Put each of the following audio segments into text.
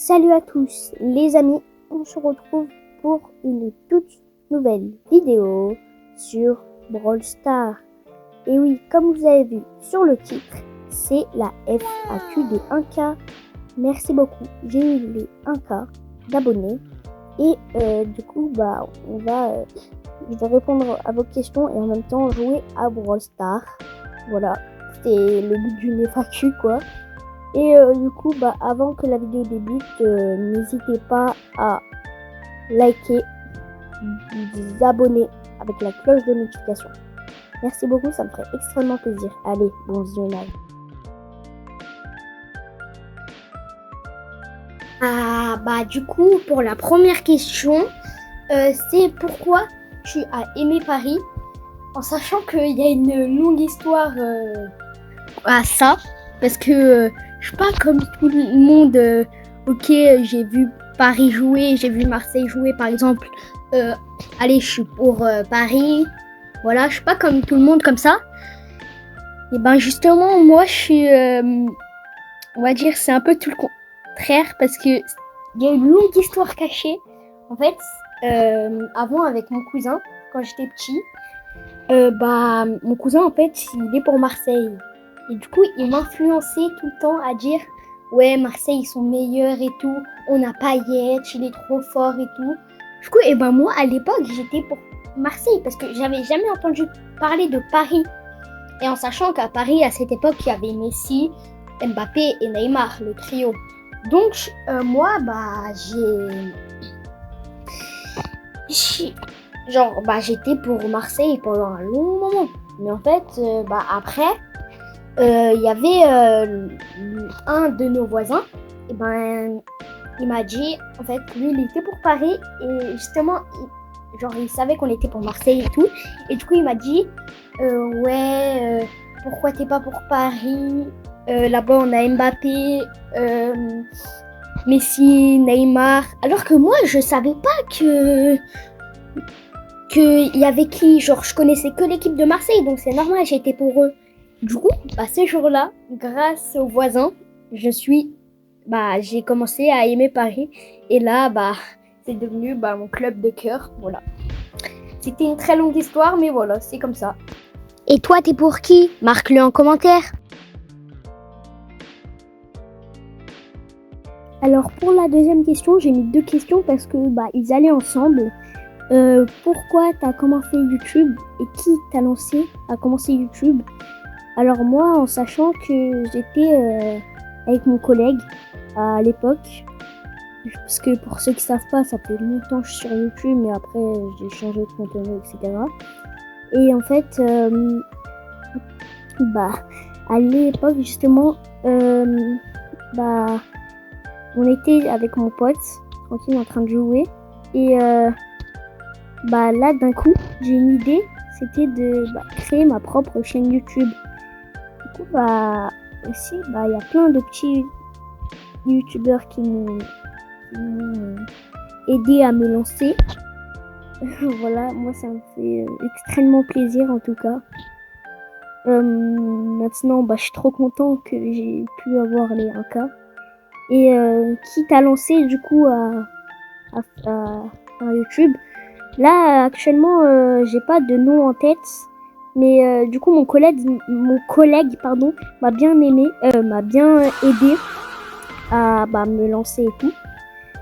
Salut à tous les amis, on se retrouve pour une toute nouvelle vidéo sur Brawl Stars. Et oui, comme vous avez vu sur le titre, c'est la FAQ des 1K. Merci beaucoup, j'ai eu les 1K d'abonnés. Et du coup, je vais répondre à vos questions et en même temps jouer à Brawl Stars. Voilà, c'est le but d'une FAQ quoi. Et du coup, avant que la vidéo débute, n'hésitez pas à liker, vous abonner avec la cloche de notification. Merci beaucoup, ça me ferait extrêmement plaisir. Allez, bon visionnage. Du coup, pour la première question, c'est pourquoi tu as aimé Paris, en sachant qu'il y a une longue histoire à ça, parce que je suis pas comme tout le monde, ok, j'ai vu Paris jouer, j'ai vu Marseille jouer par exemple, allez, je suis pour Paris, voilà, je suis pas comme tout le monde comme ça. Et ben justement, moi je suis, on va dire, c'est un peu tout le contraire, parce que il y a une longue histoire cachée. En fait, avant avec mon cousin, quand j'étais petit, mon cousin en fait, il est pour Marseille. Et du coup, il m'influençait tout le temps à dire ouais, Marseille, ils sont meilleurs et tout. On a Payet, il est trop fort et tout. Du coup, moi, à l'époque, j'étais pour Marseille parce que j'avais jamais entendu parler de Paris. Et en sachant qu'à Paris, à cette époque, il y avait Messi, Mbappé et Neymar, le trio. Donc, moi, j'étais pour Marseille pendant un long moment. Mais en fait, après, il y avait un de nos voisins, il m'a dit, en fait, lui, il était pour Paris, et justement, il savait qu'on était pour Marseille et tout, et du coup, il m'a dit, pourquoi t'es pas pour Paris, là-bas, on a Mbappé, Messi, Neymar, alors que moi, je savais pas qu'il y avait qui, je connaissais que l'équipe de Marseille, donc c'est normal, j'étais pour eux. Du coup, ce jour-là, grâce aux voisins, j'ai commencé à aimer Paris. Et là, c'est devenu mon club de cœur. Voilà. C'était une très longue histoire, mais voilà, c'est comme ça. Et toi, t'es pour qui? Marque-le en commentaire. Alors, pour la deuxième question, j'ai mis 2 questions parce que ils allaient ensemble. Pourquoi t'as commencé YouTube et qui t'a lancé à commencer YouTube? Alors moi, en sachant que j'étais avec mon collègue à l'époque, parce que pour ceux qui savent pas, ça fait longtemps que je suis sur YouTube, mais après j'ai changé de contenu, etc. Et en fait, à l'époque justement, on était avec mon pote, tranquille en train de jouer, et là d'un coup, j'ai une idée, c'était de créer ma propre chaîne YouTube. Du coup, aussi, il y a plein de petits youtubeurs qui m'ont aidé à me lancer. Voilà, moi ça me fait extrêmement plaisir en tout cas. Maintenant, je suis trop content que j'ai pu avoir les 1K. Et qui t'a lancé du coup à YouTube. Là, actuellement, j'ai pas de nom en tête. Mais du coup, mon collègue, m'a bien aidé à me lancer et tout.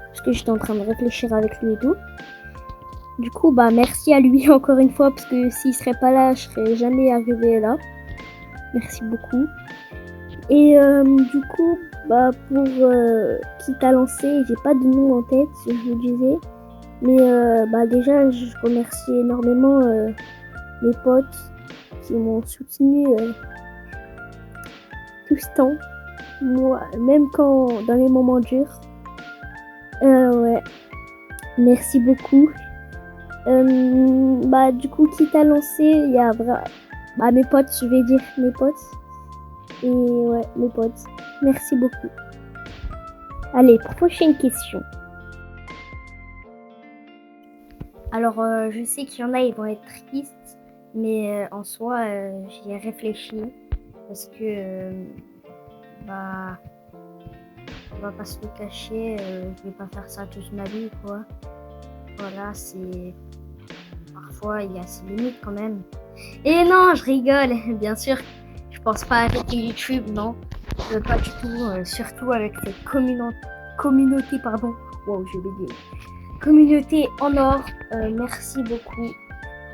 Parce que j'étais en train de réfléchir avec lui et tout. Du coup, merci à lui encore une fois. Parce que s'il serait pas là, je serais jamais arrivée là. Merci beaucoup. Et du coup, pour qui t'a lancé, j'ai pas de nom en tête, je vous disais. Mais déjà, je remercie énormément mes potes qui m'ont soutenu tout ce temps. Moi, même quand dans les moments durs. Ouais. Merci beaucoup. Du coup, qui t'a lancé, il y a mes potes, je vais dire mes potes. Et ouais, mes potes. Merci beaucoup. Allez, prochaine question. Alors, je sais qu'il y en a, ils vont être tristes, mais en soi, j'y ai réfléchi parce que, On va pas se le cacher, je vais pas faire ça toute ma vie, quoi. Voilà, c'est... Parfois, il y a ses limites quand même. Et non, je rigole, bien sûr. Je pense pas arrêter YouTube, non. Pas du tout, surtout avec cette communauté, pardon. Wow, j'ai bégayé. Communauté en or, merci beaucoup.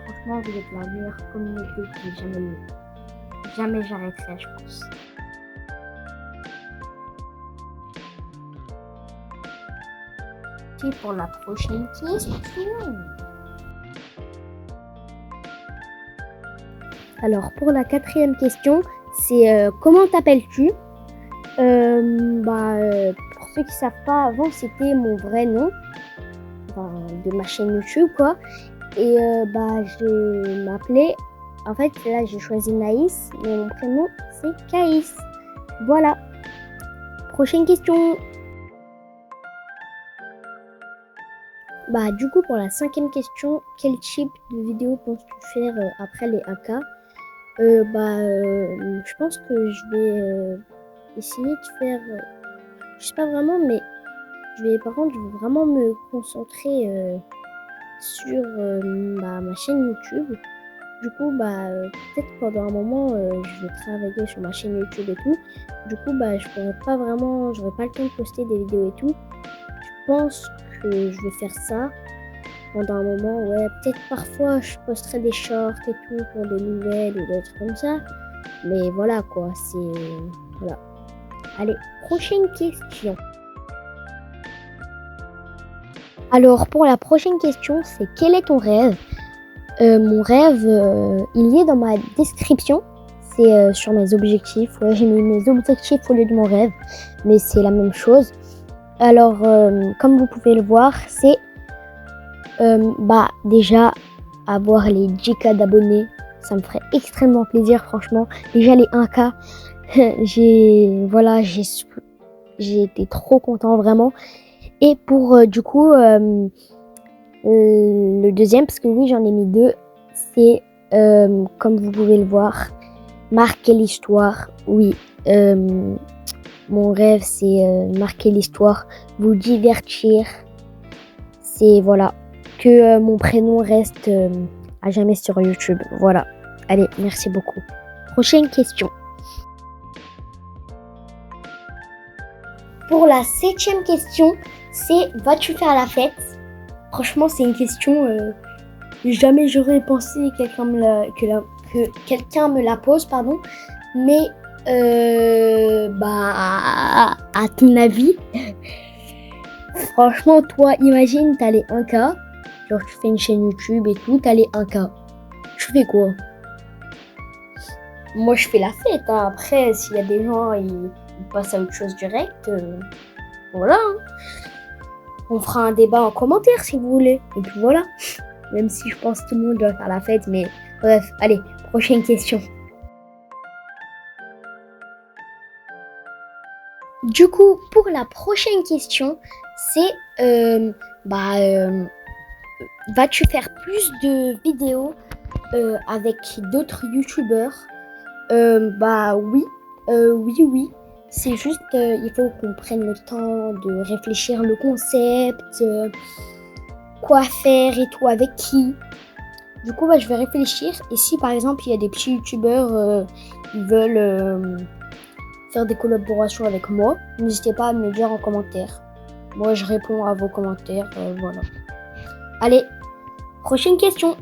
Franchement, vous êtes la meilleure communauté que jamais j'arrêterai, je pense. Et pour la prochaine question. Alors, pour la 4e question, c'est comment t'appelles-tu? Pour ceux qui savent pas, avant c'était mon vrai nom, de ma chaîne YouTube, quoi. Et je m'appelais, en fait là j'ai choisi Naïs, mais mon prénom c'est Caïs. Voilà. Prochaine question. Du coup, pour la 5e question, quel type de vidéo penses-tu faire après les AK? Je pense que je vais essayer de faire, je sais pas vraiment, mais par contre, je vais vraiment me concentrer sur ma chaîne YouTube. Du coup, peut-être pendant un moment, je vais travailler sur ma chaîne YouTube et tout. Du coup, j'aurai pas le temps de poster des vidéos et tout. Je pense que je vais faire ça pendant un moment, ouais. Peut-être parfois, je posterai des shorts et tout pour des nouvelles ou des trucs comme ça. Mais voilà, quoi, voilà. Allez, prochaine question. Alors, pour la prochaine question, c'est quel est ton rêve? Mon rêve, il y est dans ma description. C'est sur mes objectifs. Ouais, j'ai mis mes objectifs au lieu de mon rêve, mais c'est la même chose. Alors, comme vous pouvez le voir, c'est déjà avoir les 10K d'abonnés. Ça me ferait extrêmement plaisir, franchement. Déjà les 1K, j'ai été trop content, vraiment. Et pour le deuxième, parce que oui, j'en ai mis 2, c'est, comme vous pouvez le voir, marquer l'histoire. Oui, mon rêve, c'est marquer l'histoire, vous divertir. C'est, voilà, que mon prénom reste à jamais sur YouTube. Voilà. Allez, merci beaucoup. Prochaine question. Pour la 7e question, c'est vas-tu faire la fête? Franchement, c'est une question jamais j'aurais pensé que quelqu'un me la pose, pardon. Mais à ton avis, franchement, toi, imagine, t'as les 1K, genre tu fais une chaîne YouTube et tout, t'as les 1K. Tu fais quoi? Moi, je fais la fête, hein. Après, s'il y a des gens, ils passent à autre chose direct, voilà. On fera un débat en commentaire si vous voulez. Et puis voilà. Même si je pense que tout le monde doit faire la fête, mais bref, allez, prochaine question. Du coup, pour la prochaine question, c'est vas-tu faire plus de vidéos avec d'autres youtubeurs? Oui. C'est juste, il faut qu'on prenne le temps de réfléchir le concept, quoi faire et tout, avec qui. Du coup, je vais réfléchir. Et si par exemple, il y a des petits youtubeurs, ils veulent faire des collaborations avec moi, n'hésitez pas à me le dire en commentaire. Moi, je réponds à vos commentaires, voilà. Allez, prochaine question.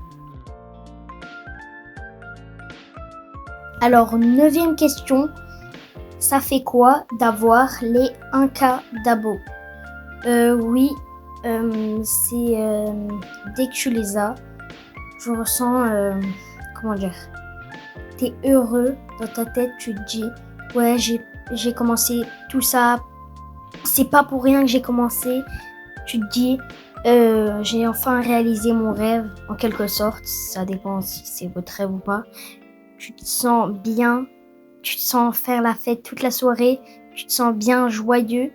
Alors, 9e question. Ça fait quoi d'avoir les 1K d'abos? Oui, c'est dès que tu les as, je ressens, comment dire, t'es heureux dans ta tête, tu te dis, ouais, j'ai commencé tout ça, c'est pas pour rien que j'ai commencé. Tu te dis, j'ai enfin réalisé mon rêve, en quelque sorte, ça dépend si c'est votre rêve ou pas. Tu te sens bien. Tu te sens faire la fête toute la soirée, tu te sens bien joyeux.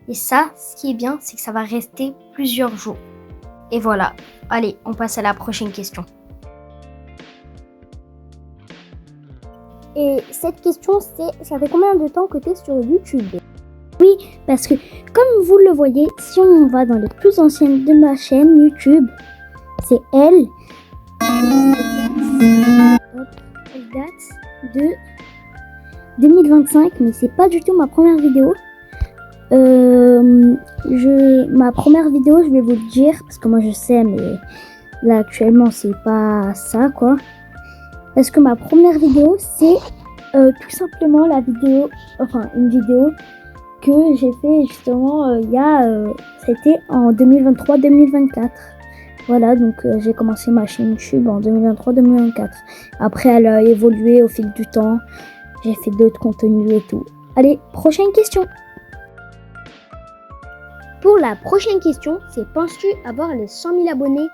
Et ça, ce qui est bien, c'est que ça va rester plusieurs jours. Et voilà. Allez, on passe à la prochaine question. Et cette question, c'est ça fait combien de temps que tu es sur YouTube? Oui, parce que comme vous le voyez, si on va dans les plus anciennes de ma chaîne YouTube, c'est elle. Elle date de 2025, mais c'est pas du tout ma première vidéo. Ma première vidéo, je vais vous le dire, parce que moi je sais, mais là actuellement c'est pas ça quoi. Parce que ma première vidéo, c'est tout simplement une vidéo que j'ai fait justement c'était en 2023-2024. Voilà, donc j'ai commencé ma chaîne YouTube en 2023-2024. Après, elle a évolué au fil du temps. J'ai fait d'autres contenus et tout. Allez, prochaine question. Pour la prochaine question, c'est penses-tu avoir les 100 000 abonnés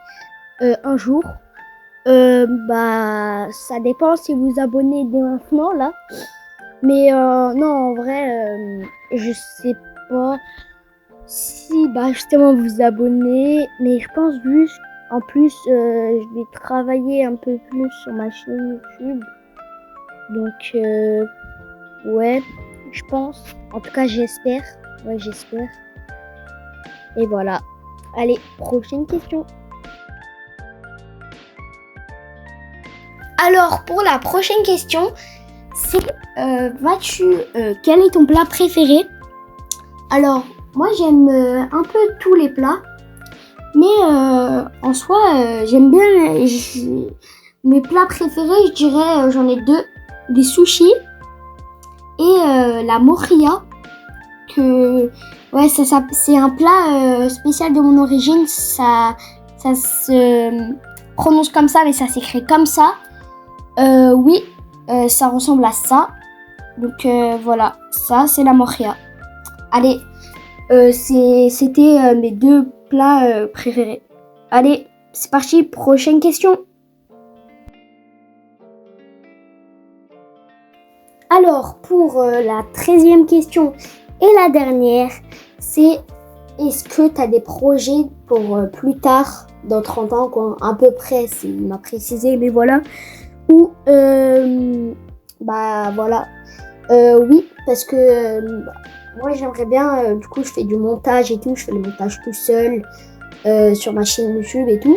un jour? Ça dépend si vous vous abonnez dès maintenant là. Mais non, en vrai, je sais pas si justement vous vous abonnez. Mais je pense juste, en plus, je vais travailler un peu plus sur ma chaîne YouTube. Donc, ouais, je pense. En tout cas, j'espère. Ouais, j'espère. Et voilà. Allez, prochaine question. Alors, pour la prochaine question, c'est quel est ton plat préféré? Alors, moi j'aime un peu tous les plats, mais en soi, j'aime bien mes plats préférés, je dirais, j'en ai deux, des sushis et la moria, c'est un plat spécial de mon origine, ça se prononce comme ça, mais ça s'écrit comme ça. Oui, ça ressemble à ça. Donc voilà, ça c'est la moria. Allez, c'était mes deux plats préférés. Allez, c'est parti, prochaine question. Alors, pour la 13e question et la dernière, c'est est-ce que tu as des projets pour plus tard, dans 30 ans, quoi, à peu près, il m'a précisé, mais voilà. Ou, voilà. Oui, parce que moi j'aimerais bien, du coup je fais du montage et tout, je fais le montage tout seul sur ma chaîne YouTube et tout.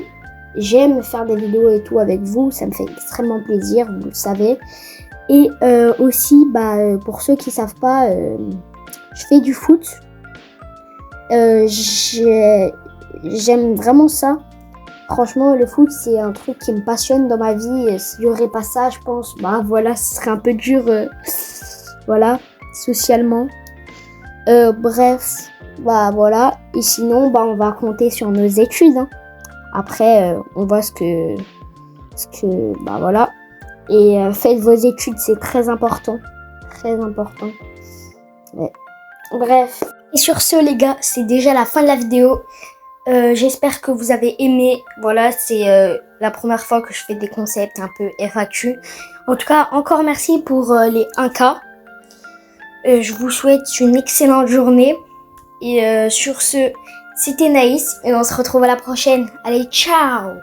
J'aime faire des vidéos et tout avec vous, ça me fait extrêmement plaisir, vous le savez. Et aussi, pour ceux qui savent pas, je fais du foot. J'aime vraiment ça. Franchement, le foot, c'est un truc qui me passionne dans ma vie. S'il n'y aurait pas ça, je pense, ce serait un peu dur, socialement. Bref, voilà. Et sinon, on va compter sur nos études. Hein. Après, on voit voilà. Et faites vos études, c'est très important. Très important. Ouais. Bref. Et sur ce, les gars, c'est déjà la fin de la vidéo. J'espère que vous avez aimé. Voilà, c'est la première fois que je fais des concepts un peu FAQ. En tout cas, encore merci pour les 1K. Je vous souhaite une excellente journée. Et sur ce, c'était Naïs et on se retrouve à la prochaine. Allez, ciao!